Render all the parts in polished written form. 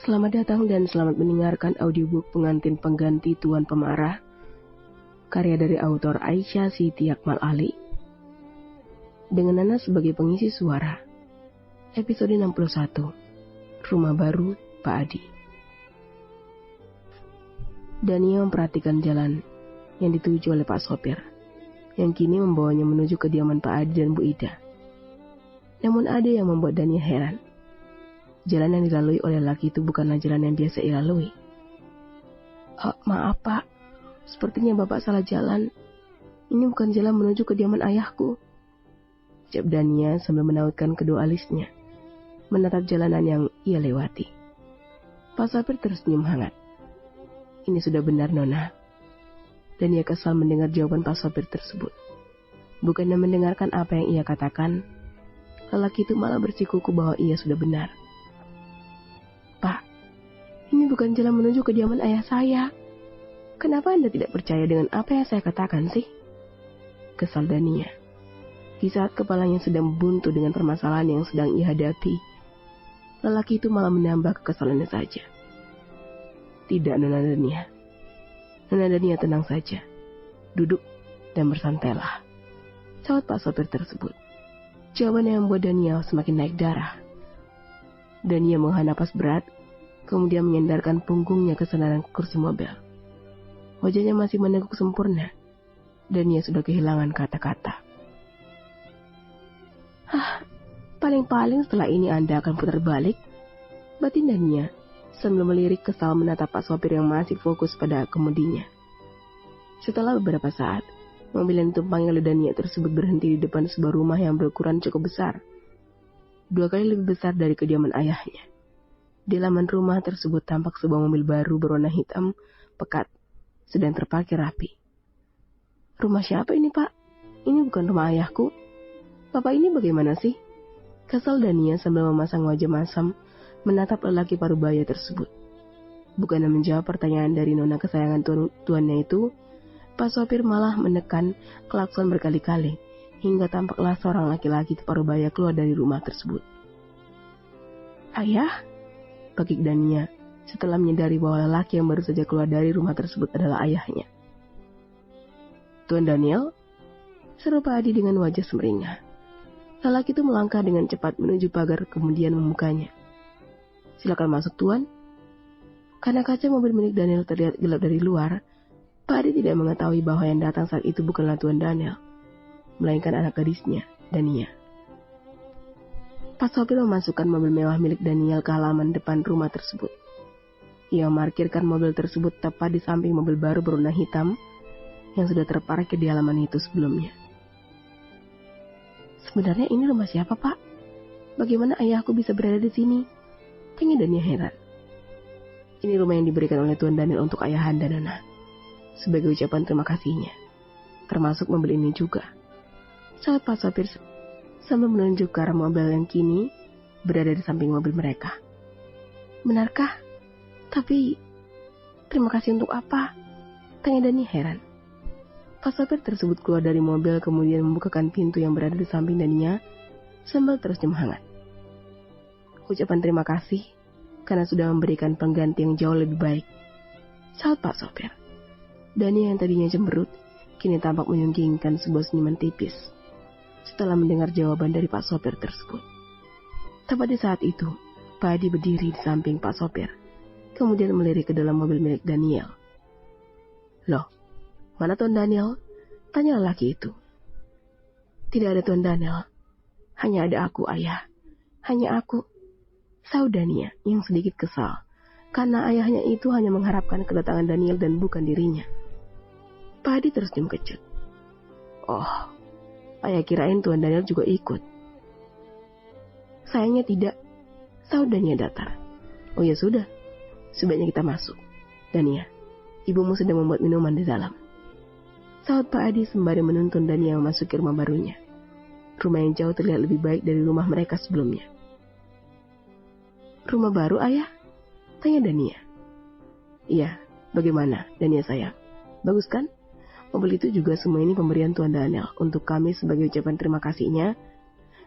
Selamat datang dan selamat mendengarkan audiobook Pengantin Pengganti Tuan Pemarah, karya dari autor Aisyah Siti Akmal Ali, dengan Nana sebagai pengisi suara. Episode 61, Rumah Baru Pak Adi. Dania memperhatikan jalan yang dituju oleh Pak Sopir, yang kini membawanya menuju kediaman Pak Adi dan Bu Ida. Namun ada yang membuat Dania heran. Jalan yang dilalui oleh laki itu bukanlah jalan yang biasa ia lalui. Maaf Pak, sepertinya Bapak salah jalan. Ini bukan jalan menuju kediaman ayahku, ucap Dania sambil menautkan kedua alisnya, menatap jalanan yang ia lewati. Pak Sopir tersenyum hangat. Ini sudah benar Nona. Dania kesal mendengar jawaban Pak Sopir tersebut. Bukannya mendengarkan apa yang ia katakan, lelaki itu malah bersikukuh bahwa ia sudah benar. Pak, ini bukan jalan menuju kediaman ayah saya. Kenapa Anda tidak percaya dengan apa yang saya katakan sih? Kesal Dania. Di saat kepalanya sedang buntu dengan permasalahan yang sedang ia hadapi, lelaki itu malah menambah kekesalannya saja. Tidak, Nona Dania. Nona Dania tenang saja. Duduk dan bersantailah, sahut Pak Sopir tersebut. Jawaban yang membuat Dania semakin naik darah. Dania menghela napas berat, kemudian menyandarkan punggungnya ke sandaran kursi mobil. Wajahnya masih meneguk sempurna. Dania sudah kehilangan kata-kata. Paling-paling setelah ini Anda akan putar balik, batin Dania sambil melirik kesal menatap Pak Sopir yang masih fokus pada kemudinya. Setelah beberapa saat, mobil yang ditumpangi oleh Dania tersebut berhenti di depan sebuah rumah yang berukuran cukup besar. 2 kali lebih besar dari kediaman ayahnya. Di halaman rumah tersebut tampak sebuah mobil baru berwarna hitam pekat, sedang terparkir rapi. Rumah siapa ini Pak? Ini bukan rumah ayahku. Bapak ini bagaimana sih? Kesal Dania sambil memasang wajah masam menatap lelaki parubaya tersebut. Bukannya menjawab pertanyaan dari nona kesayangan tuannya itu, Pak Sopir malah menekan klakson berkali-kali, hingga tampaklah seorang laki-laki parubaya keluar dari rumah tersebut. Ayah? Pagik Dania setelah menyadari bahwa lelaki yang baru saja keluar dari rumah tersebut adalah ayahnya. Tuan Daniel? Seru Pak Adi dengan wajah semeringah. Lelaki itu melangkah dengan cepat menuju pagar kemudian membukanya. Silakan masuk Tuan. Karena kaca mobil milik Daniel terlihat gelap dari luar, Pak Adi tidak mengetahui bahwa yang datang saat itu bukanlah Tuan Daniel, melainkan anak gadisnya, Dania. Pak Sopir memasukkan mobil mewah milik Daniel ke halaman depan rumah tersebut. Ia memarkirkan mobil tersebut tepat di samping mobil baru berwarna hitam yang sudah terparkir di halaman itu sebelumnya. Sebenarnya ini rumah siapa Pak? Bagaimana ayahku bisa berada di sini? Tanya Dania heran. Ini rumah yang diberikan oleh Tuan Daniel untuk ayahanda Nona, sebagai ucapan terima kasihnya. Termasuk mobil ini juga, sahut Pak Sopir sambil menunjuk ke arah mobil yang kini berada di samping mobil mereka. Benarkah? Tapi terima kasih untuk apa? Tanya Dania heran. Pak Sopir tersebut keluar dari mobil kemudian membukakan pintu yang berada di samping Dania sambil tersenyum hangat. Ucapan terima kasih karena sudah memberikan pengganti yang jauh lebih baik, sahut Pak Sopir. Dania yang tadinya cemberut kini tampak menyunggingkan sebuah senyuman tipis setelah mendengar jawaban dari Pak Sopir tersebut. Tepat di saat itu, Pak Adi berdiri di samping Pak Sopir, kemudian melirik ke dalam mobil milik Daniel. Loh, mana Tuan Daniel? Tanya lelaki itu. Tidak ada Tuan Daniel, hanya ada aku ayah, hanya aku, sahut Dania yang sedikit kesal, karena ayahnya itu hanya mengharapkan kedatangan Daniel dan bukan dirinya. Pak Adi tersenyum kecut. Oh, ayah kirain Tuan Daniel juga ikut. Sayangnya tidak, sahut Dania datar. Oh ya sudah, sebaiknya kita masuk. Dania, ibumu sedang membuat minuman di dalam, sahut Pak Adi sembari menuntun Dania memasuki rumah barunya. Rumah yang jauh terlihat lebih baik dari rumah mereka sebelumnya. Rumah baru ayah? Tanya Dania. Iya, bagaimana Dania sayang? Bagus kan? Mobil itu juga semua ini pemberian Tuan Daniel untuk kami sebagai ucapan terima kasihnya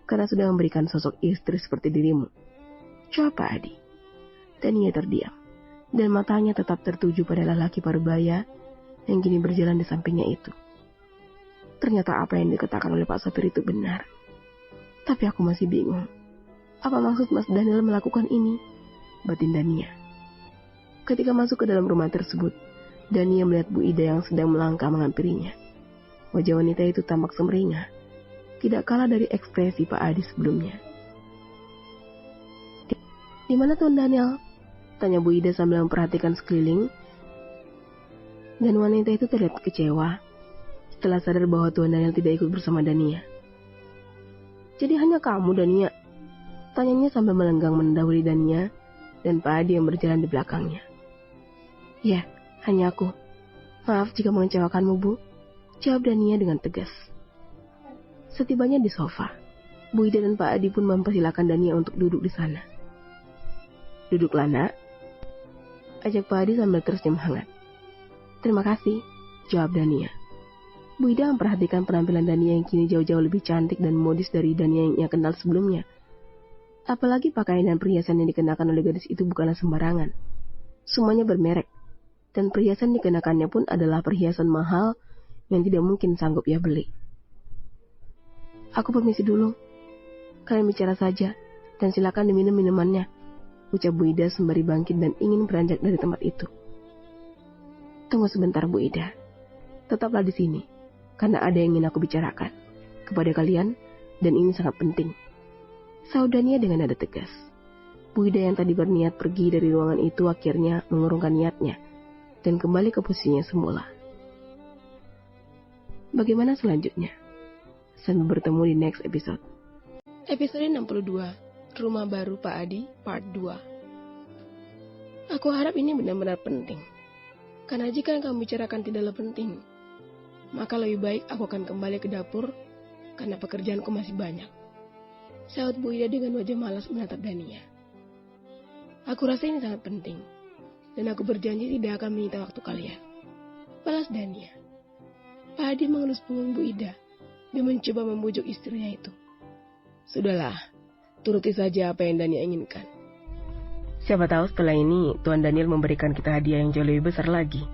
karena sudah memberikan sosok istri seperti dirimu. Jawab Pak Adi. Dania terdiam, dan matanya tetap tertuju pada lelaki parubaya yang kini berjalan di sampingnya itu. Ternyata apa yang dikatakan oleh Pak sopir itu benar. Tapi aku masih bingung. Apa maksud Mas Daniel melakukan ini? Batin Dania. Ketika masuk ke dalam rumah tersebut, Dania melihat Bu Ida yang sedang melangkah menghampirinya. Wajah wanita itu tampak sumringah, tidak kalah dari ekspresi Pak Adi sebelumnya. Di mana Tuan Daniel? Tanya Bu Ida sambil memperhatikan sekeliling. Dan wanita itu terlihat kecewa setelah sadar bahwa Tuan Daniel tidak ikut bersama Dania. Jadi hanya kamu, Dania? Tanyanya sambil melenggang mendahului Dania dan Pak Adi yang berjalan di belakangnya. Ya, hanya aku. Maaf jika mengecewakanmu, Bu. Jawab Dania dengan tegas. Setibanya di sofa, Bu Ida dan Pak Adi pun mempersilakan Dania untuk duduk di sana. Duduklah, Nak. Ajak Pak Adi sambil tersenyum hangat. Terima kasih, jawab Dania. Bu Ida memperhatikan penampilan Dania yang kini jauh-jauh lebih cantik dan modis dari Dania yang ia kenal sebelumnya. Apalagi pakaian dan perhiasan yang dikenakan oleh gadis itu bukanlah sembarangan. Semuanya bermerek, dan perhiasan dikenakannya pun adalah perhiasan mahal yang tidak mungkin sanggup ia beli. Aku permisi dulu. Kalian bicara saja, dan silakan diminum minumannya, ucap Bu Ida sembari bangkit dan ingin beranjak dari tempat itu. Tunggu sebentar, Bu Ida. Tetaplah di sini, karena ada yang ingin aku bicarakan kepada kalian, dan ini sangat penting. Sahut Dania dengan nada tegas. Bu Ida yang tadi berniat pergi dari ruangan itu akhirnya mengurungkan niatnya, dan kembali ke posisinya semula. Bagaimana selanjutnya? Sampai bertemu di next episode. Episode 62, Rumah Baru Pak Adi, Part 2. Aku harap ini benar-benar penting. Karena jika yang kamu bicarakan tidaklah penting, maka lebih baik aku akan kembali ke dapur, karena pekerjaanku masih banyak. Sahut Bu Ida dengan wajah malas menatap Dania. Aku rasa ini sangat penting, dan aku berjanji tidak akan menyita waktu kalian. Balas Dania. Pak Adi mengelus punggung Bu Ida dan mencoba membujuk istrinya itu. Sudahlah, turuti saja apa yang Dania inginkan. Siapa tahu setelah ini Tuan Daniel memberikan kita hadiah yang jauh lebih besar lagi.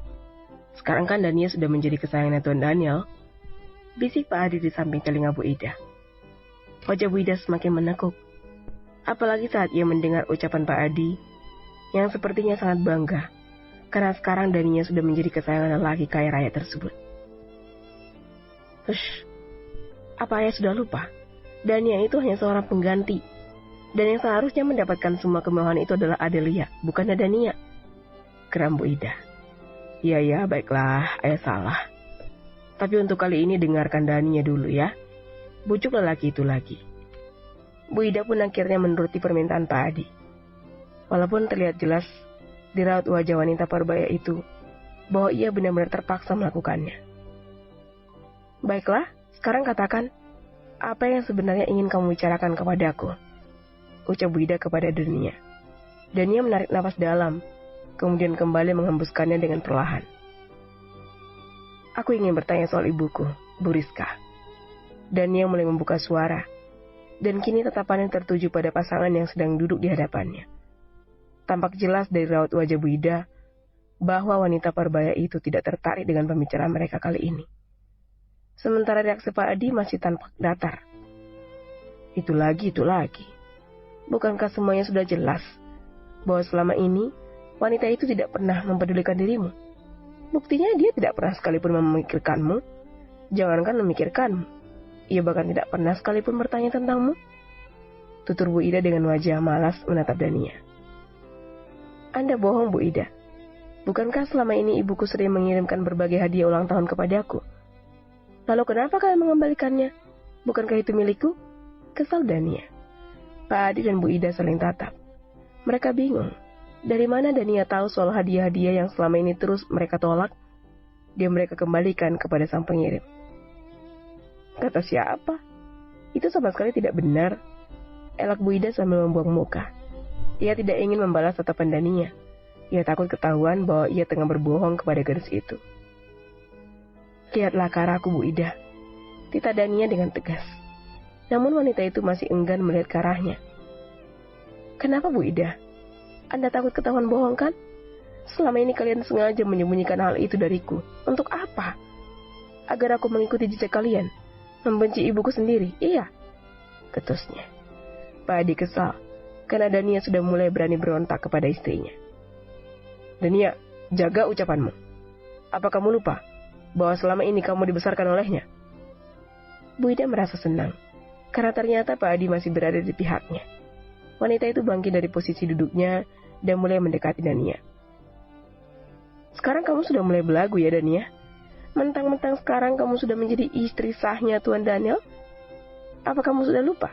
Sekarang kan Dania sudah menjadi kesayangan Tuan Daniel. Bisik Pak Adi di samping telinga Bu Ida. Wajah Bu Ida semakin menekuk. Apalagi saat ia mendengar ucapan Pak Adi yang sepertinya sangat bangga karena sekarang Dania sudah menjadi kesayangan lelaki kaya raya tersebut. Hush, apa ayah sudah lupa? Dania itu hanya seorang pengganti. Dan yang seharusnya mendapatkan semua kemewahan itu adalah Adelia, bukan Dania. Geram Bu Ida. Ya, baiklah, ayah salah. Tapi untuk kali ini dengarkan Dania dulu ya. Bujuk lelaki itu lagi. Bu Ida pun akhirnya menuruti permintaan Pak Adi. Walaupun terlihat jelas di raut wajah wanita parubaya itu bahwa ia benar-benar terpaksa melakukannya. Baiklah, sekarang katakan, apa yang sebenarnya ingin kamu bicarakan kepadaku? Ucap Bu Ida kepada Dania. Dania menarik napas dalam, kemudian kembali menghembuskannya dengan perlahan. Aku ingin bertanya soal ibuku, Bu Rizka. Dania mulai membuka suara, dan kini tatapannya tertuju pada pasangan yang sedang duduk di hadapannya. Tampak jelas dari raut wajah Bu Ida bahwa wanita parubaya itu tidak tertarik dengan pembicaraan mereka kali ini. Sementara reaksi Pak Adi masih tampak datar. Itu lagi. Bukankah semuanya sudah jelas bahwa selama ini wanita itu tidak pernah mempedulikan dirimu? Buktinya dia tidak pernah sekalipun memikirkanmu. Jangankan memikirkanmu, ia bahkan tidak pernah sekalipun bertanya tentangmu. Tutur Bu Ida dengan wajah malas menatap Dania. Anda bohong, Bu Ida. Bukankah selama ini ibuku sering mengirimkan berbagai hadiah ulang tahun kepadaku? Lalu kenapa kalian mengembalikannya? Bukankah itu milikku? Kesal Dania. Pak Adi dan Bu Ida saling tatap. Mereka bingung. Dari mana Dania tahu soal hadiah-hadiah yang selama ini terus mereka tolak, dia mereka kembalikan kepada sang pengirim. Kata siapa? Itu sama sekali tidak benar. Elak Bu Ida sambil membuang muka. Ia tidak ingin membalas tatapan Dania. Ia takut ketahuan bahwa ia tengah berbohong kepada gadis itu. Lihatlah ke arahku, Bu Ida. Tita Dania dengan tegas. Namun wanita itu masih enggan melihat ke arahnya. Kenapa, Bu Ida? Anda takut ketahuan bohong kan? Selama ini kalian sengaja menyembunyikan hal itu dariku. Untuk apa? Agar aku mengikuti jejak kalian? Membenci ibuku sendiri? Iya, ketusnya. Pak Adi kesal karena Dania sudah mulai berani berontak kepada istrinya. Dania, jaga ucapanmu. Apa kamu lupa bahwa selama ini kamu dibesarkan olehnya? Bu Ida merasa senang karena ternyata Pak Adi masih berada di pihaknya. Wanita itu bangkit dari posisi duduknya dan mulai mendekati Dania. Sekarang kamu sudah mulai belagu ya Dania? Mentang-mentang sekarang kamu sudah menjadi istri sahnya Tuan Daniel? Apa kamu sudah lupa?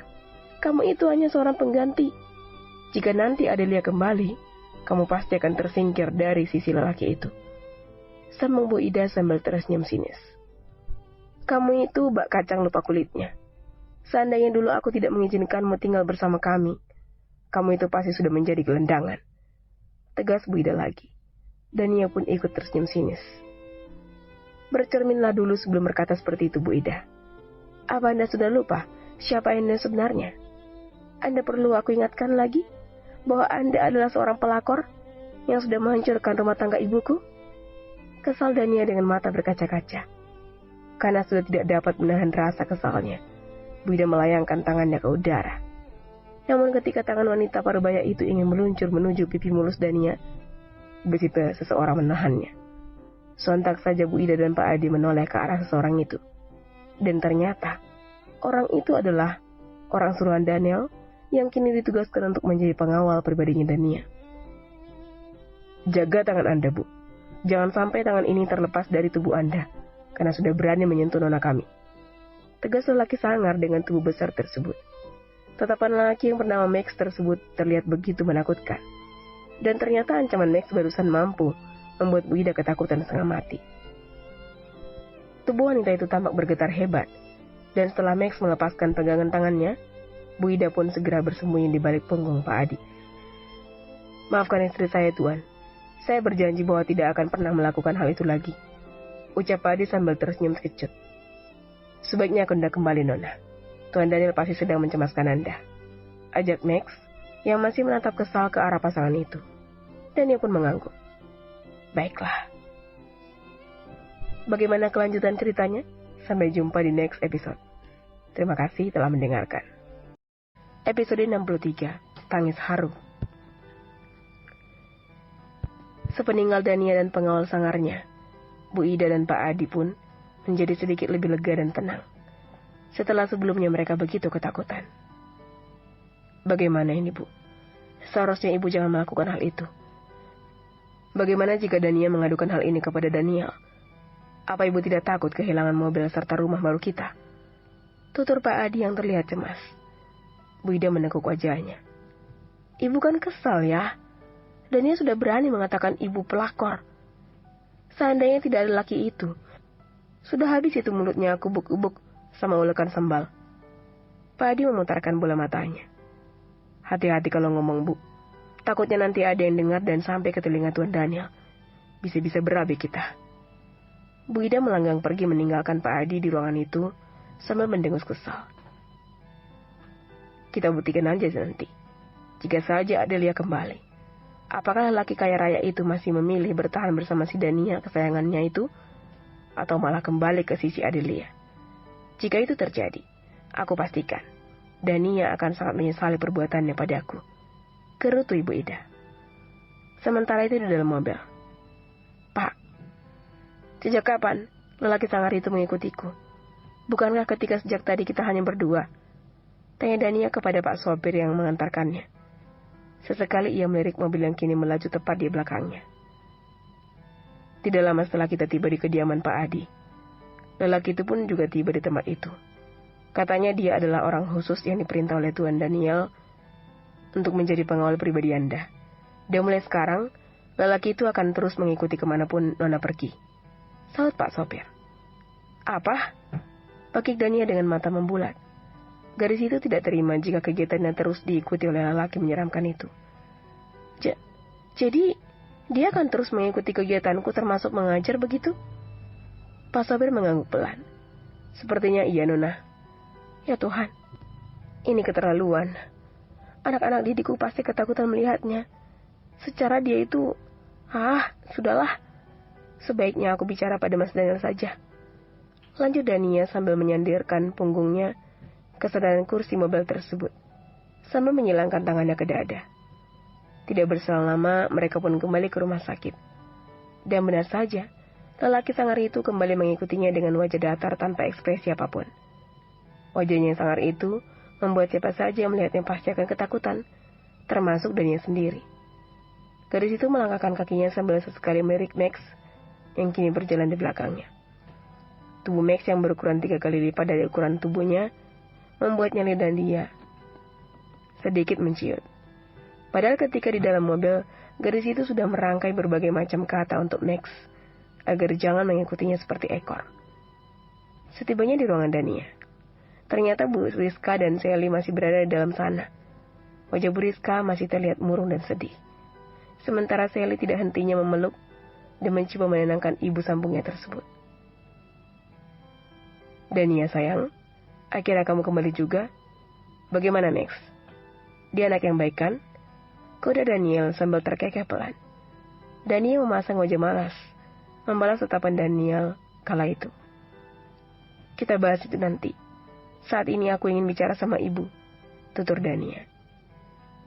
Kamu itu hanya seorang pengganti. Jika nanti Adelia kembali, kamu pasti akan tersingkir dari sisi lelaki itu. Sambung Bu Ida sambil tersenyum sinis. Kamu itu bak kacang lupa kulitnya. Seandainya dulu aku tidak mengizinkanmu tinggal bersama kami, kamu itu pasti sudah menjadi gelendangan. Tegas Bu Ida lagi. Dan ia pun ikut tersenyum sinis. Bercerminlah dulu sebelum berkata seperti itu Bu Ida. Apa Anda sudah lupa siapa Anda sebenarnya? Anda perlu aku ingatkan lagi bahwa Anda adalah seorang pelakor yang sudah menghancurkan rumah tangga ibuku? Kesal Dania dengan mata berkaca-kaca. Karena sudah tidak dapat menahan rasa kesalnya, Bu Ida melayangkan tangannya ke udara. Namun ketika tangan wanita parubaya itu ingin meluncur menuju pipi mulus Dania, tiba-tiba seseorang menahannya. Sontak saja Bu Ida dan Pak Adi menoleh ke arah seseorang itu. Dan ternyata, orang itu adalah orang suruhan Daniel yang kini ditugaskan untuk menjadi pengawal pribadinya Dania. Jaga tangan Anda, Bu. Jangan sampai tangan ini terlepas dari tubuh Anda, karena sudah berani menyentuh nona kami. Tegas lelaki sangar dengan tubuh besar tersebut. Tatapan lelaki yang bernama Max tersebut terlihat begitu menakutkan. Dan ternyata ancaman Max barusan mampu membuat Bu Ida ketakutan setengah mati. Tubuh wanita itu tampak bergetar hebat, dan setelah Max melepaskan pegangan tangannya, Bu Ida pun segera bersembunyi di balik punggung Pak Adi. Maafkan istri saya, Tuan. Saya berjanji bahwa tidak akan pernah melakukan hal itu lagi, ucap Pak Adi sambil tersenyum kecut. Sebaiknya aku hendak kembali, Nona. Tuan Daniel pasti sedang mencemaskan Anda, ajak Max yang masih menatap kesal ke arah pasangan itu. Dan ia pun mengangguk. Baiklah. Bagaimana kelanjutan ceritanya? Sampai jumpa di next episode. Terima kasih telah mendengarkan. Episode 63, Tangis Haru. Sepeninggal Dania dan pengawal sangarnya, Bu Ida dan Pak Adi pun menjadi sedikit lebih lega dan tenang. Setelah sebelumnya mereka begitu ketakutan. Bagaimana ini, Bu? Seharusnya Ibu jangan melakukan hal itu. Bagaimana jika Dania mengadukan hal ini kepada Daniel? Apa Ibu tidak takut kehilangan mobil serta rumah baru kita? Tutur Pak Adi yang terlihat cemas. Bu Ida menekuk wajahnya. Ibu kan kesal ya. Dania sudah berani mengatakan Ibu pelakor. Seandainya tidak ada laki itu, sudah habis itu mulutnya kubuk-kubuk sama ulekan sambal. Pak Adi memutarkan bola matanya. Hati-hati kalau ngomong, Bu. Takutnya nanti ada yang dengar dan sampai ke telinga Tuan Daniel. Bisa-bisa berabe kita. Bu Ida melanggang pergi meninggalkan Pak Adi di ruangan itu sambil mendengus kesal. Kita buktikan aja nanti. Jika saja Adelia kembali, apakah lelaki kaya raya itu masih memilih bertahan bersama si Dania kesayangannya itu, atau malah kembali ke sisi Adelia? Jika itu terjadi, aku pastikan Dania akan sangat menyesali perbuatannya padaku. Gerutu Ibu Ida. Sementara itu di dalam mobil. Pak, sejak kapan lelaki sangar itu mengikutiku? Bukankah ketika sejak tadi kita hanya berdua? Tanya Dania kepada Pak sopir yang mengantarkannya. Sesekali ia melirik mobil yang kini melaju tepat di belakangnya. Tidak lama setelah kita tiba di kediaman Pak Adi, lelaki itu pun juga tiba di tempat itu. Katanya dia adalah orang khusus yang diperintah oleh Tuan Daniel untuk menjadi pengawal pribadi Anda. Dan mulai sekarang, lelaki itu akan terus mengikuti kemanapun Nona pergi. Saut Pak sopir. Apa? Pakik Dania dengan mata membulat. Gadis itu tidak terima jika kegiatannya terus diikuti oleh lelaki menyeramkan itu. Jadi, dia akan terus mengikuti kegiatanku termasuk mengajar begitu? Pak sopir mengangguk pelan. Sepertinya iya, Nona. Ya Tuhan, ini keterlaluan. Anak-anak didikku pasti ketakutan melihatnya. Secara dia itu, sudahlah. Sebaiknya aku bicara pada Mas Daniel saja. Lanjut Dania sambil menyandarkan punggungnya ke sedan kursi mobil tersebut, sambil menyilangkan tangannya ke dada. Tidak berselang lama, mereka pun kembali ke rumah sakit. Dan benar saja, lelaki sangar itu kembali mengikutinya dengan wajah datar tanpa ekspresi apapun. Wajahnya yang sangar itu membuat siapa saja yang melihatnya pasti akan ketakutan, termasuk Dania sendiri. Gadis itu melangkahkan kakinya sambil sesekali melirik Max yang kini berjalan di belakangnya. Tubuh Max yang berukuran 3 kali lipat dari ukuran tubuhnya membuatnya lidah dia sedikit menciut. Padahal ketika di dalam mobil, gadis itu sudah merangkai berbagai macam kata untuk Max agar jangan mengikutinya seperti ekor. Setibanya di ruangan Dania, ternyata Bu Rizka dan Sally masih berada di dalam sana. Wajah Bu Rizka masih terlihat murung dan sedih. Sementara Sally tidak hentinya memeluk dan mencoba menenangkan ibu sambungnya tersebut. Dania sayang, akhirnya kamu kembali juga. Bagaimana Max? Dia anak yang baik kan? Kode Daniel sambil terkekeh pelan. Dania memasang wajah malas, membalas tatapan Daniel kala itu. Kita bahas itu nanti. Saat ini aku ingin bicara sama ibu, tutur Dania.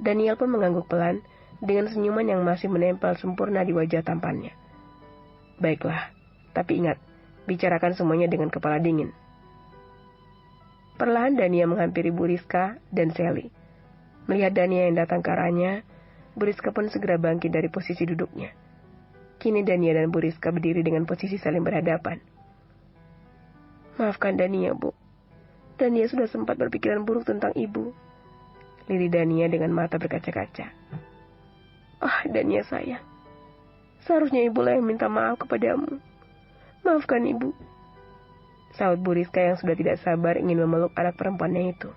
Daniel pun mengangguk pelan dengan senyuman yang masih menempel sempurna di wajah tampannya. Baiklah, tapi ingat, bicarakan semuanya dengan kepala dingin. Perlahan Dania menghampiri Bu Rizka dan Sally. Melihat Dania yang datang ke arahnya, Bu Rizka pun segera bangkit dari posisi duduknya. Kini Dania dan Bu Rizka berdiri dengan posisi saling berhadapan. Maafkan Dania, Bu. Dania sudah sempat berpikiran buruk tentang ibu. Lirih Dania dengan mata berkaca-kaca. Dania sayang. Seharusnya ibu lah yang minta maaf kepadamu. Maafkan ibu. Sahut Bu Rizka yang sudah tidak sabar ingin memeluk anak perempuannya itu.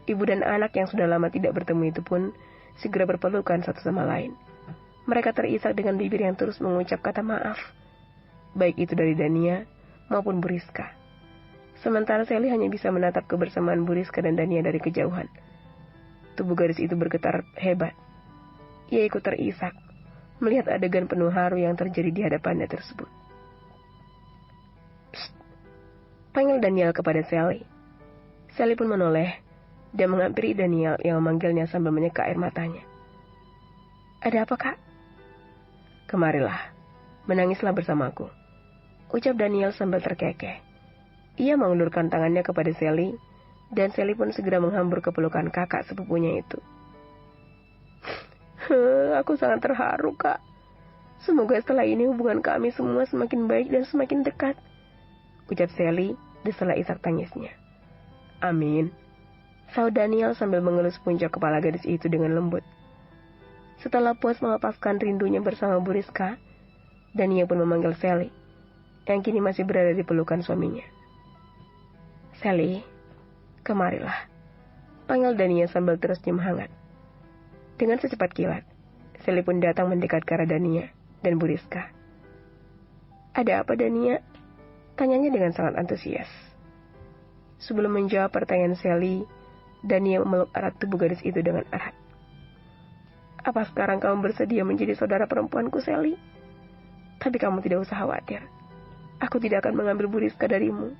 Ibu dan anak yang sudah lama tidak bertemu itu pun segera berpelukan satu sama lain. Mereka terisak dengan bibir yang terus mengucap kata maaf, baik itu dari Dania maupun Bu Rizka. Sementara Sally hanya bisa menatap kebersamaan Bu Rizka dan Dania dari kejauhan. Tubuh gadis itu bergetar hebat. Ia ikut terisak melihat adegan penuh haru yang terjadi di hadapannya tersebut. Psst, panggil Daniel kepada Sally. Sally pun menoleh dan menghampiri Daniel yang memanggilnya sambil menyeka air matanya. Ada apa, Kak? Kemarilah, menangislah bersamaku, ucap Daniel sambil terkekeh. Ia mengulurkan tangannya kepada Sally, dan Sally pun segera menghambur ke pelukan kakak sepupunya itu. Aku sangat terharu, Kak. Semoga setelah ini hubungan kami semua semakin baik dan semakin dekat, ucap Sally disela isak tangisnya. Amin, sahut Daniel sambil mengelus puncak kepala gadis itu dengan lembut. Setelah puas melepaskan rindunya bersama Bu Rizka, Dania pun memanggil Sally, yang kini masih berada di pelukan suaminya. Sally, kemarilah, panggil Dania sambil terus senyum hangat. Dengan secepat kilat, Sally pun datang mendekat ke arah Dania dan Bu Rizka. Ada apa, Dania? Tanyanya dengan sangat antusias. Sebelum menjawab pertanyaan Sally, Dania memeluk erat tubuh gadis itu dengan erat. Apa sekarang kamu bersedia menjadi saudara perempuanku, Sally? Tapi kamu tidak usah khawatir. Aku tidak akan mengambil Bu Rizka darimu,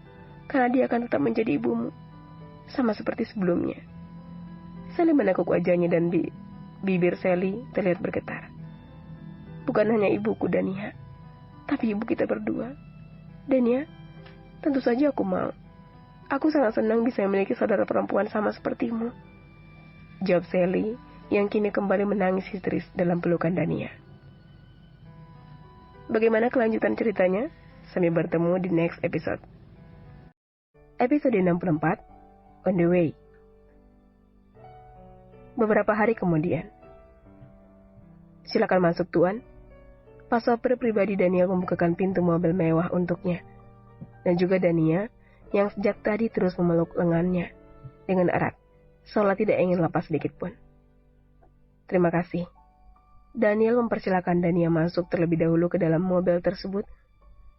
karena dia akan tetap menjadi ibumu, sama seperti sebelumnya. Sally menekuk wajahnya dan bibir Sally terlihat bergetar. Bukan hanya ibuku, Dania, tapi ibu kita berdua. Dania, tentu saja aku mau. Aku sangat senang bisa memiliki saudara perempuan sama sepertimu, jawab Sally yang kini kembali menangis histeris dalam pelukan Dania. Bagaimana kelanjutan ceritanya? Sampai bertemu di next episode. Episode 64, On the Way. Beberapa hari kemudian. Silakan masuk, Tuan. Pak sopir pribadi Daniel membukakan pintu mobil mewah untuknya. Dan juga Dania yang sejak tadi terus memeluk lengannya dengan erat, seolah tidak ingin lepas sedikit pun. Terima kasih. Daniel mempersilakan Dania masuk terlebih dahulu ke dalam mobil tersebut.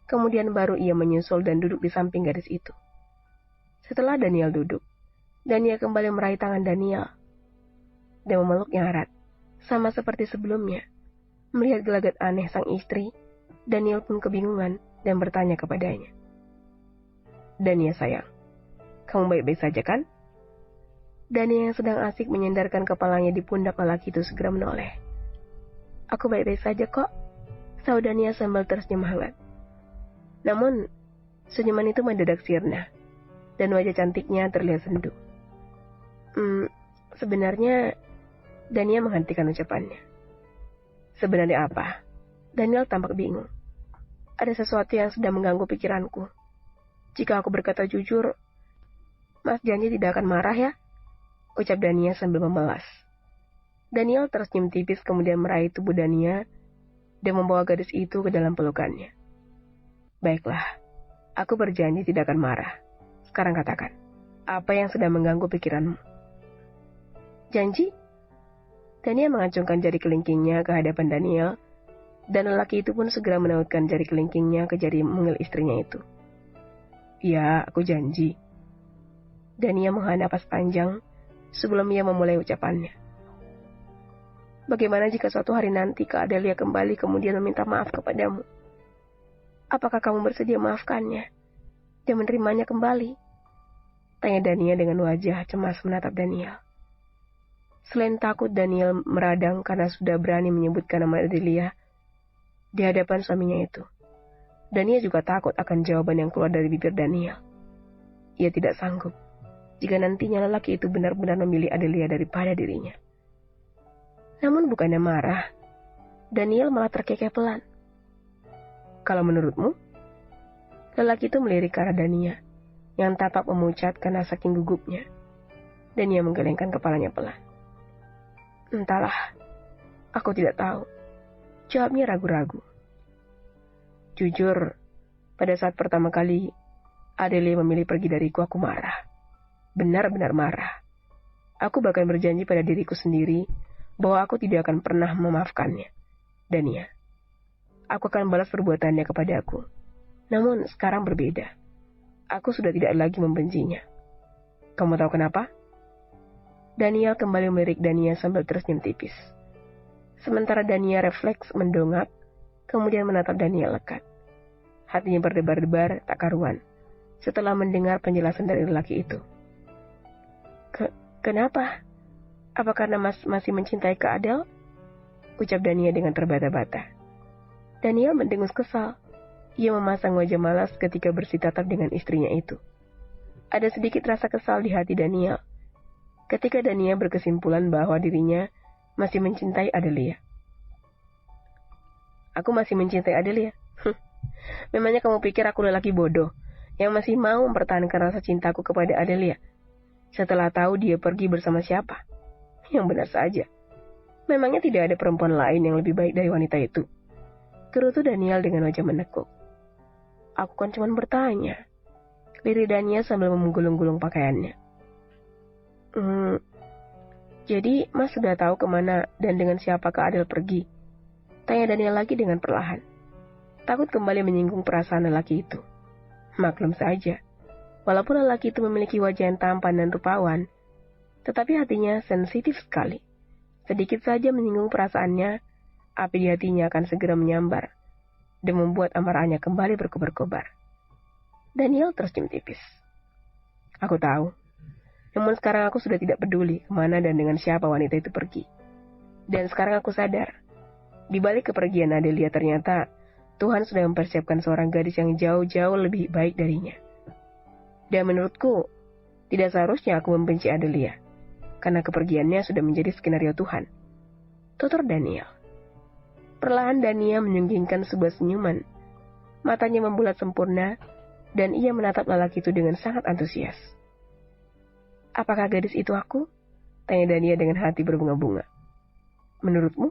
Kemudian baru ia menyusul dan duduk di samping gadis itu. Setelah Daniel duduk, Dania kembali meraih tangan Daniel dan memeluknya erat Sama seperti sebelumnya, melihat gelagat aneh sang istri, Daniel pun kebingungan dan bertanya kepadanya. "Dania sayang, kamu baik-baik saja kan?" Dania yang sedang asik menyandarkan kepalanya di pundak lelaki itu segera menoleh. "Aku baik-baik saja kok," sahut Dania sambil tersenyum hangat. Namun, senyuman itu mendadak sirna, dan wajah cantiknya terlihat sendu. Sebenarnya, Dania menghentikan ucapannya. "Sebenarnya apa?" Daniel tampak bingung. "Ada sesuatu yang sedang mengganggu pikiranku. Jika aku berkata jujur, Mas janji tidak akan marah ya?" ucap Dania sambil memelas. Daniel tersenyum tipis kemudian meraih tubuh Dania dan membawa gadis itu ke dalam pelukannya. "Baiklah, aku berjanji tidak akan marah. Sekarang katakan, apa yang sedang mengganggu pikiranmu?" "Janji?" Dania mengacungkan jari kelingkingnya ke hadapan Daniel, dan lelaki itu pun segera menautkan jari kelingkingnya ke jari mungil istrinya itu. "Ya, aku janji." Dania menghela napas panjang sebelum ia memulai ucapannya. "Bagaimana jika suatu hari nanti Kak Adelia kembali kemudian meminta maaf kepadamu? Apakah kamu bersedia maafkannya dan menerimanya kembali?" tanya Dania dengan wajah cemas menatap Daniel. Selain takut Daniel meradang karena sudah berani menyebutkan nama Adelia di hadapan suaminya itu, Dania juga takut akan jawaban yang keluar dari bibir Daniel. Ia tidak sanggup jika nantinya lelaki itu benar-benar memilih Adelia daripada dirinya. Namun bukannya marah, Daniel malah terkekeh pelan. "Kalau menurutmu?" Lelaki itu melirik ke arah Dania, yang tampak memucat karena saking gugupnya. Dania menggelengkan kepalanya pelan. "Entahlah, aku tidak tahu," jawabnya ragu-ragu. "Jujur, pada saat pertama kali Adelia memilih pergi dariku, aku marah. Benar-benar marah. Aku bahkan berjanji pada diriku sendiri bahwa aku tidak akan pernah memaafkannya. Dania, aku akan balas perbuatannya kepadaku. Namun sekarang berbeda. Aku sudah tidak lagi membencinya. Kamu tahu kenapa?" Daniel kembali melirik Dania sambil tersenyum tipis. Sementara Dania refleks mendongak, kemudian menatap Dania lekat. Hatinya berdebar-debar tak karuan setelah mendengar penjelasan dari lelaki itu. Kenapa? Apa karena Mas masih mencintai Kak Adel?" ucap Dania dengan terbata-bata. Daniel mendengus kesal. Ia memasang wajah malas ketika bersitatap dengan istrinya itu. Ada sedikit rasa kesal di hati Daniel ketika Dania berkesimpulan bahwa dirinya masih mencintai Adelia. "Aku masih mencintai Adelia? Memangnya kamu pikir aku lelaki bodoh yang masih mau mempertahankan rasa cintaku kepada Adelia setelah tahu dia pergi bersama siapa? Yang benar saja. Memangnya tidak ada perempuan lain yang lebih baik dari wanita itu?" gerutu Daniel dengan wajah menekuk. "Aku kan cuma bertanya," lirik Daniel sambil menggulung-gulung pakaiannya. Jadi Mas sudah tahu kemana dan dengan siapa Kak Adel pergi?" tanya Daniel lagi dengan perlahan. Takut kembali menyinggung perasaan lelaki itu. Maklum saja, walaupun lelaki itu memiliki wajah yang tampan dan rupawan, tetapi hatinya sensitif sekali. Sedikit saja menyinggung perasaannya, api di hatinya akan segera menyambar dan membuat amarahnya kembali berkobar-kobar. Daniel tersenyum tipis. "Aku tahu. Namun sekarang aku sudah tidak peduli kemana dan dengan siapa wanita itu pergi. Dan sekarang aku sadar, di balik kepergian Adelia ternyata Tuhan sudah mempersiapkan seorang gadis yang jauh-jauh lebih baik darinya. Dan menurutku, tidak seharusnya aku membenci Adelia, karena kepergiannya sudah menjadi skenario Tuhan," tutur Daniel. Perlahan Dania menyunggingkan sebuah senyuman. Matanya membulat sempurna, dan ia menatap lelaki itu dengan sangat antusias. "Apakah gadis itu aku?" tanya Dania dengan hati berbunga-bunga. "Menurutmu?"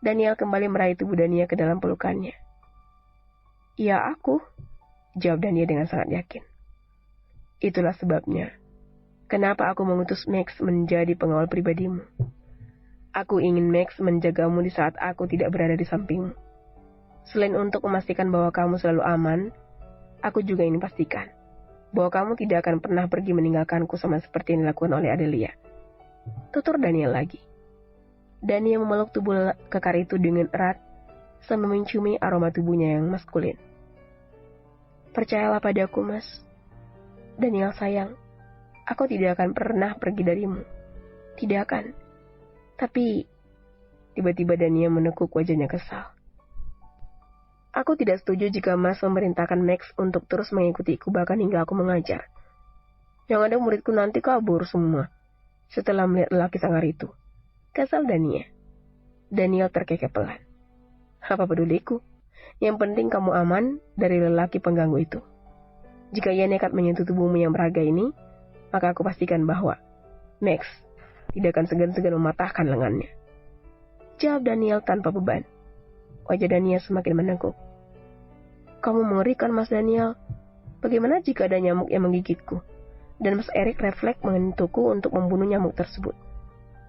Daniel kembali meraih tubuh Dania ke dalam pelukannya. "Ya aku," jawab Dania dengan sangat yakin. "Itulah sebabnya kenapa aku mengutus Max menjadi pengawal pribadimu. Aku ingin Max menjagamu di saat aku tidak berada di sampingmu. Selain untuk memastikan bahwa kamu selalu aman, aku juga ingin pastikan bahwa kamu tidak akan pernah pergi meninggalkanku sama seperti yang dilakukan oleh Adelia," tutur Daniel lagi. Dania memeluk tubuh kekar itu dengan erat sambil menciumi aroma tubuhnya yang maskulin. Percayalah padaku, Mas. Daniel sayang, aku tidak akan pernah pergi darimu. Tidak akan. Tapi, tiba-tiba Dania menekuk wajahnya kesal. Aku tidak setuju jika Mas memerintahkan Max untuk terus mengikutiku bahkan hingga aku mengajar. Yang ada muridku nanti kabur semua setelah melihat lelaki sangar itu. Kesal Dania. Daniel terkekeh pelan. Apa peduliku? Yang penting kamu aman dari lelaki pengganggu itu. Jika ia nekat menyentuh tubuhmu yang berharga ini, maka aku pastikan bahwa Max tidak akan segan-segan mematahkan lengannya. Jawab Daniel tanpa beban. Wajah Daniel semakin menengkuk. Kamu mengerikan, Mas Daniel. Bagaimana jika ada nyamuk yang menggigitku? Dan Mas Erik refleks menyentuhku untuk membunuh nyamuk tersebut.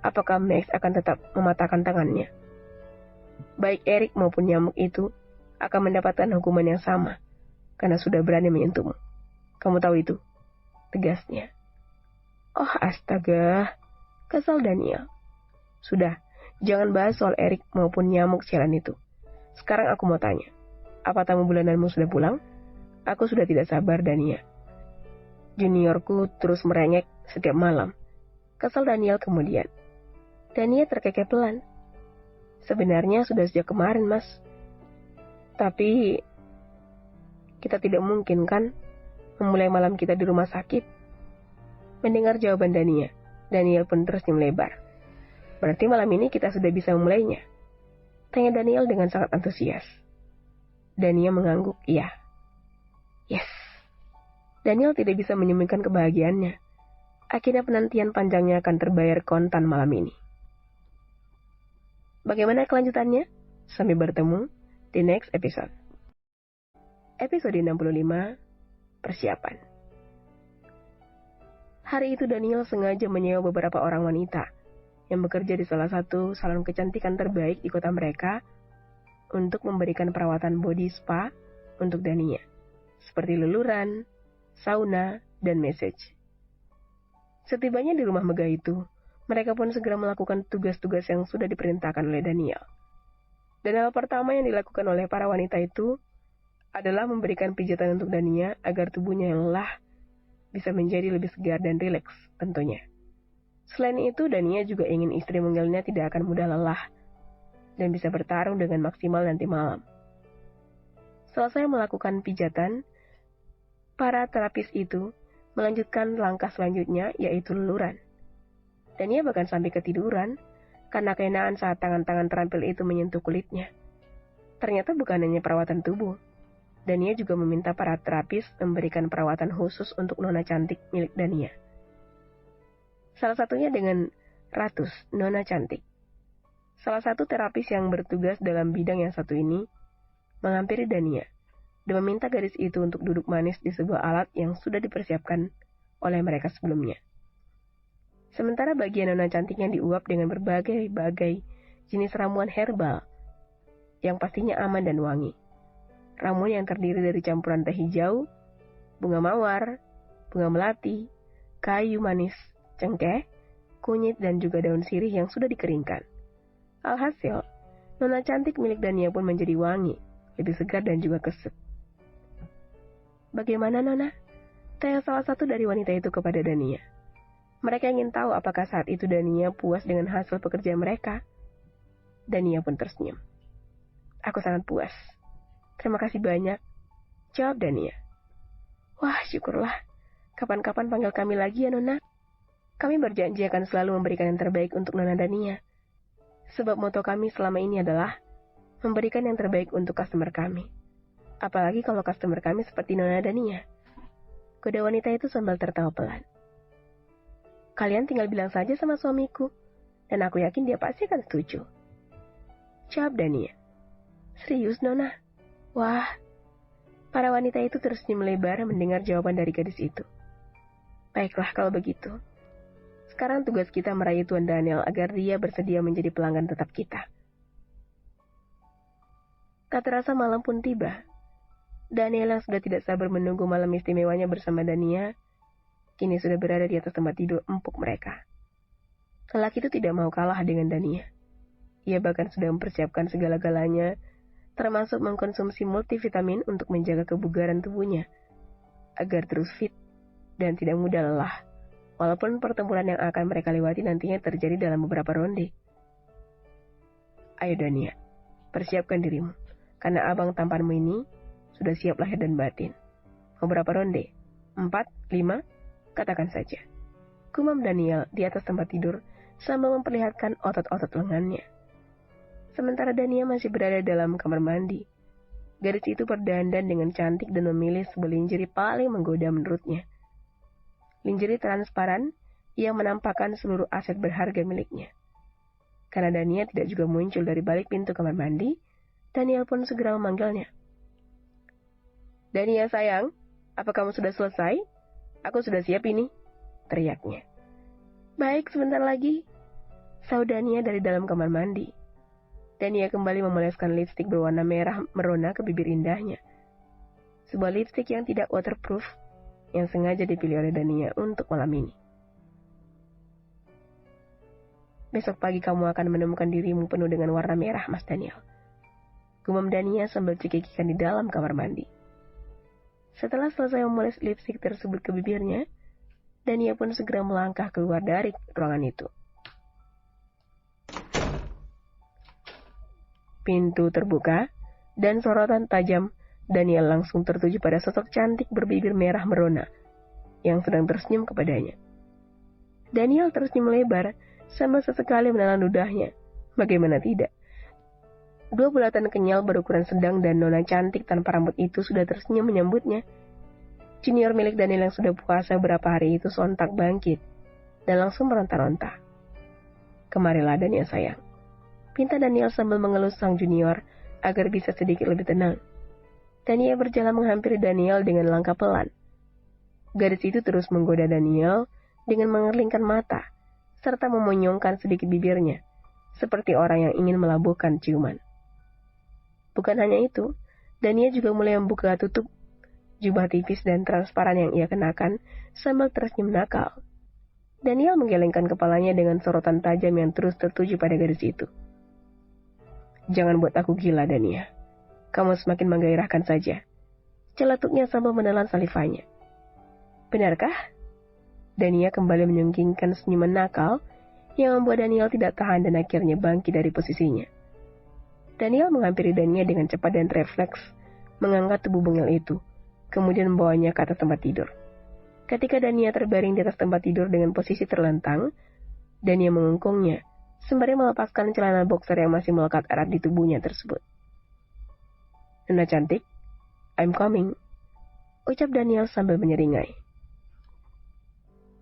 Apakah Max akan tetap mematahkan tangannya? Baik Erik maupun nyamuk itu akan mendapatkan hukuman yang sama, karena sudah berani menyentuhmu. Kamu tahu itu? Tegasnya. Oh astaga, kesal Daniel. Sudah, jangan bahas soal Erik maupun nyamuk sialan itu. Sekarang aku mau tanya, apa tamu bulananmu sudah pulang? Aku sudah tidak sabar, Dania. Juniorku terus merengek setiap malam. Kesal Daniel kemudian. Dania terkekeh pelan. Sebenarnya sudah sejak kemarin, Mas. Tapi, kita tidak mungkin kan memulai malam kita di rumah sakit? Mendengar jawaban Dania, Daniel pun tersenyum lebar. Berarti malam ini kita sudah bisa memulainya? Tanya Daniel dengan sangat antusias. Dania mengangguk, iya. Yes. Daniel tidak bisa menyembunyikan kebahagiaannya. Akhirnya penantian panjangnya akan terbayar kontan malam ini. Bagaimana kelanjutannya? Sampai bertemu di next episode. Episode 65, Persiapan. Hari itu Daniel sengaja menyewa beberapa orang wanita yang bekerja di salah satu salon kecantikan terbaik di kota mereka untuk memberikan perawatan body spa untuk Dania, seperti luluran, sauna, dan massage. Setibanya di rumah megah itu, mereka pun segera melakukan tugas-tugas yang sudah diperintahkan oleh Daniel. Dan hal pertama yang dilakukan oleh para wanita itu adalah memberikan pijatan untuk Dania agar tubuhnya yang lelah bisa menjadi lebih segar dan rileks tentunya. Selain itu, Dania juga ingin istri mungilnya tidak akan mudah lelah dan bisa bertarung dengan maksimal nanti malam. Selesai melakukan pijatan, para terapis itu melanjutkan langkah selanjutnya yaitu luluran. Dania bahkan sampai ketiduran karena keenaan saat tangan-tangan terampil itu menyentuh kulitnya. Ternyata bukan hanya perawatan tubuh. Dania juga meminta para terapis memberikan perawatan khusus untuk nona cantik milik Dania. Salah satunya dengan Ratus, nona cantik. Salah satu terapis yang bertugas dalam bidang yang satu ini menghampiri Dania dan meminta gadis itu untuk duduk manis di sebuah alat yang sudah dipersiapkan oleh mereka sebelumnya. Sementara bagian nona cantiknya diuap dengan berbagai-bagai jenis ramuan herbal yang pastinya aman dan wangi. Ramuan yang terdiri dari campuran teh hijau, bunga mawar, bunga melati, kayu manis, cengkeh, kunyit, dan juga daun sirih yang sudah dikeringkan. Alhasil, nona cantik milik Dania pun menjadi wangi, lebih segar dan juga kesut. Bagaimana, Nona? Tanya salah satu dari wanita itu kepada Dania. Mereka ingin tahu apakah saat itu Dania puas dengan hasil pekerjaan mereka. Dania pun tersenyum. Aku sangat puas. Terima kasih banyak. Jawab Dania. Wah, syukurlah. Kapan-kapan panggil kami lagi ya, Nona. Kami berjanji akan selalu memberikan yang terbaik untuk Nona Dania. Sebab moto kami selama ini adalah memberikan yang terbaik untuk customer kami. Apalagi kalau customer kami seperti Nona Dania. Kuda wanita itu sambil tertawa pelan. Kalian tinggal bilang saja sama suamiku, dan aku yakin dia pasti akan setuju. Jawab Dania. Serius, Nona? Wah, para wanita itu tersenyum lebar mendengar jawaban dari gadis itu. Baiklah kalau begitu. Sekarang tugas kita merayu Tuan Daniel agar dia bersedia menjadi pelanggan tetap kita. Tak terasa malam pun tiba. Daniel yang sudah tidak sabar menunggu malam istimewanya bersama Dania, kini sudah berada di atas tempat tidur empuk mereka. Lelaki itu tidak mau kalah dengan Dania. Ia bahkan sudah mempersiapkan segala-galanya, termasuk mengkonsumsi multivitamin untuk menjaga kebugaran tubuhnya, agar terus fit dan tidak mudah lelah, walaupun pertempuran yang akan mereka lewati nantinya terjadi dalam beberapa ronde. Ayo Dania, persiapkan dirimu, karena abang tampanmu ini sudah siap lahir dan batin. Mau berapa ronde? 4, 5? Katakan saja. Gumam Daniel di atas tempat tidur sambil memperlihatkan otot-otot lengannya. Sementara Dania masih berada dalam kamar mandi. Gadis itu berdandan dengan cantik dan memilih sebuah lingerie paling menggoda menurutnya. Lingerie transparan yang menampakkan seluruh aset berharga miliknya. Karena Dania tidak juga muncul dari balik pintu kamar mandi, Daniel pun segera memanggilnya. Dania sayang, apa kamu sudah selesai? Aku sudah siap ini, teriaknya. Baik, sebentar lagi, sahut Dania dari dalam kamar mandi. Dania kembali memoleskan lipstik berwarna merah merona ke bibir indahnya. Sebuah lipstik yang tidak waterproof, yang sengaja dipilih oleh Dania untuk malam ini. Besok pagi kamu akan menemukan dirimu penuh dengan warna merah, Mas Daniel. Gumam Dania sambil cekikikan di dalam kamar mandi. Setelah selesai memoles lipstik tersebut ke bibirnya, Dania pun segera melangkah keluar dari ruangan itu. Pintu terbuka, dan sorotan tajam Daniel langsung tertuju pada sosok cantik berbibir merah merona yang sedang tersenyum kepadanya. Daniel tersenyum lebar sambil sesekali menelan ludahnya. Bagaimana tidak? Dua bulatan kenyal berukuran sedang dan nona cantik tanpa rambut itu sudah tersenyum menyambutnya. Junior milik Daniel yang sudah puasa beberapa hari itu sontak bangkit dan langsung meronta-ronta. Kemarilah Daniel sayang, pinta Daniel sambil mengelus sang junior agar bisa sedikit lebih tenang. Daniel berjalan menghampiri Daniel dengan langkah pelan. Gadis itu terus menggoda Daniel dengan mengerlingkan mata, serta memonyongkan sedikit bibirnya, seperti orang yang ingin melabuhkan ciuman. Bukan hanya itu, Daniel juga mulai membuka tutup jubah tipis dan transparan yang ia kenakan sambil tersenyum nakal. Daniel menggelengkan kepalanya dengan sorotan tajam yang terus tertuju pada gadis itu. Jangan buat aku gila, Dania. Kamu semakin menggairahkan saja. Celetuknya sambil menelan salivanya. Benarkah? Dania kembali menyungkingkan senyuman nakal yang membuat Daniel tidak tahan dan akhirnya bangkit dari posisinya. Daniel menghampiri Dania dengan cepat dan refleks, mengangkat tubuh bengel itu, kemudian membawanya ke atas tempat tidur. Ketika Dania terbaring di atas tempat tidur dengan posisi terlentang, Dania mengungkungnya, sembari melepaskan celana boxer yang masih melekat erat di tubuhnya tersebut. Nona cantik, I'm coming, ucap Daniel sambil menyeringai.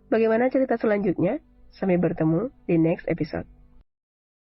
Bagaimana cerita selanjutnya? Sampai bertemu di next episode.